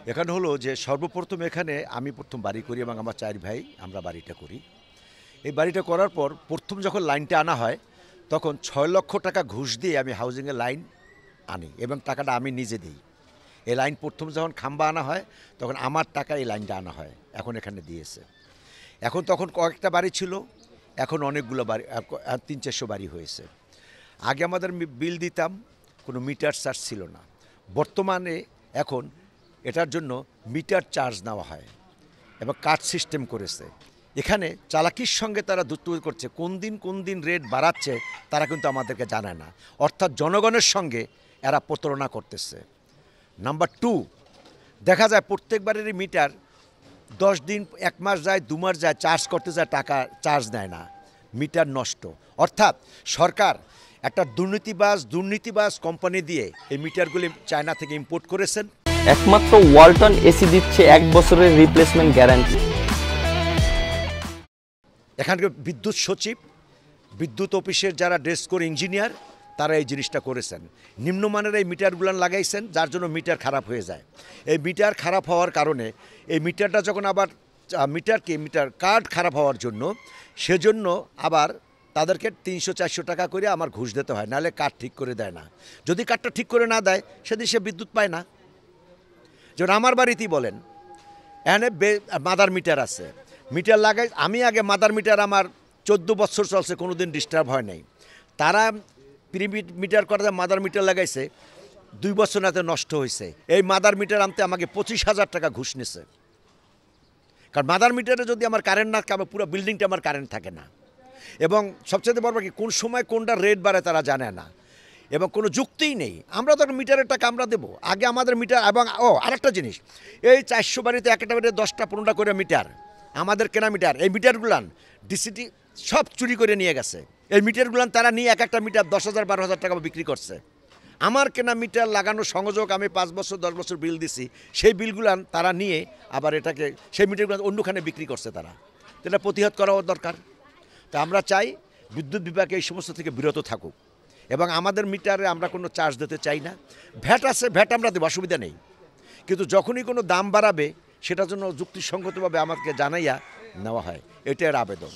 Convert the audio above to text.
এখানে হলো যে সর্বপ্রথম এখানে আমি প্রথম বাড়ি করি এবং আমার 4 ভাই আমরা বাড়িটা করি। এই বাড়িটা করার পর প্রথম যখন লাইনটা আনা হয় তখন 6 লক্ষ টাকা ঘুষ দিয়ে আমি হাউজিংয়ের লাইন আনি এবং টাকাটা আমি নিজে দিই। এই লাইন প্রথম যখন খাম্বা আনা হয় তখন আমার টাকা এই লাইনটা আনা হয়, এখন এখানে দিয়েছে। এখন তখন কয়েকটা বাড়ি ছিল, এখন অনেকগুলো বাড়ি 300-400 বাড়ি হয়েছে। আগে আমাদের বিল দিতাম, কোনো মিটার চার্জ ছিল না। বর্তমানে এখন এটার জন্য মিটার চার্জ নেওয়া হয় এবং কার্ড সিস্টেম করেছে। এখানে চালাকির সঙ্গে তারা দুটো করছে, কোন দিন রেট বাড়াচ্ছে তারা কিন্তু আমাদেরকে জানায় না, অর্থাৎ জনগণের সঙ্গে এরা প্রতারণা করতেছে। নাম্বার 2, দেখা যায় প্রত্যেকবারেরই মিটার 10 দিন 1 মাস যায় 2 মাস যায় চার্জ করতে যায়, টাকা চার্জ নেয় না, মিটার নষ্ট। অর্থাৎ সরকার একটা দুর্নীতিবাজ কোম্পানি দিয়ে এই মিটারগুলি চায়না থেকে ইম্পোর্ট করেছেন। একমাত্র ওয়ালটন এসি দিচ্ছে 1 বছরের রিপ্লেসমেন্ট গ্যারান্টি। এখানকার বিদ্যুৎ সচিব, বিদ্যুৎ অফিসের যারা ড্রেস কোড ইঞ্জিনিয়ার তারা এই জিনিসটা করেছেন। নিম্নমানের এই মিটারগুলো লাগাইছেন যার জন্য মিটার খারাপ হয়ে যায়। এই মিটার খারাপ হওয়ার কারণে এই মিটারটা যখন আবার মিটার কার্ড খারাপ হওয়ার জন্য সেজন্য আবার তাদেরকে 300-400 টাকা করে আমার ঘুষ দিতে হয়, নাহলে কার্ড ঠিক করে দেয় না। যদি কার্ডটা ঠিক করে না দেয় সেদিন সে বিদ্যুৎ পায় না। যেমন আমার বাড়িতেই বলেন, এখানে মাদার মিটার আছে, মিটার লাগাই আমি আগে, মাদার মিটার আমার 14 বছর চলছে, কোনো দিন ডিস্টার্ব হয় নাই। তারা মিটার করাতে মাদার মিটার লাগাইছে 2 বছর নাতে নষ্ট হয়েছে। এই মাদার মিটার আনতে আমাকে 25,000 টাকা ঘুষ নিছে। কারণ মাদার মিটারে যদি আমার কারেন্ট না থাকে পুরো বিল্ডিংটা আমার কারেন্ট থাকে না। এবং সবচেয়ে বড় কি, কোন সময় কোনটা রেট বাড়ে তারা জানে না এবং কোনো যুক্তিই নেই। আমরা তো মিটারের টাকা আমরা দেবো, আগে আমাদের মিটার। এবং আরেকটা জিনিস, এই 400 বাড়িতে একটা বাড়িতে 10টা-15টা করে মিটার, আমাদের কেনা মিটার। এই মিটারগুলান ডিসিটি সব চুরি করে নিয়ে গেছে। এই মিটারগুলান তারা নিয়ে একটা মিটার 10,000-12,000 টাকা বিক্রি করছে। আমার কেনা মিটার লাগানো সংযোগ আমি 5 বছর 10 বছর বিল দিছি, সেই বিলগুলান তারা নিয়ে আবার এটাকে সেই মিটারগুলো অন্যখানে বিক্রি করছে তারা। এটা প্রতিহত করা দরকার। তা আমরা চাই বিদ্যুৎ বিভাগে এই সমস্ত থেকে বিরত থাকুক এবং আমাদের মিটারে আমরা কোনো চার্জ দিতে চাই না। ভ্যাট আছে, ভ্যাট আমরা দেবো, অসুবিধা নেই, কিন্তু যখনই কোনো দাম বাড়াবে সেটার জন্য যুক্তিসঙ্গতভাবে আমাকে জানাইয়া নেওয়া হয়, এটার আবেদন।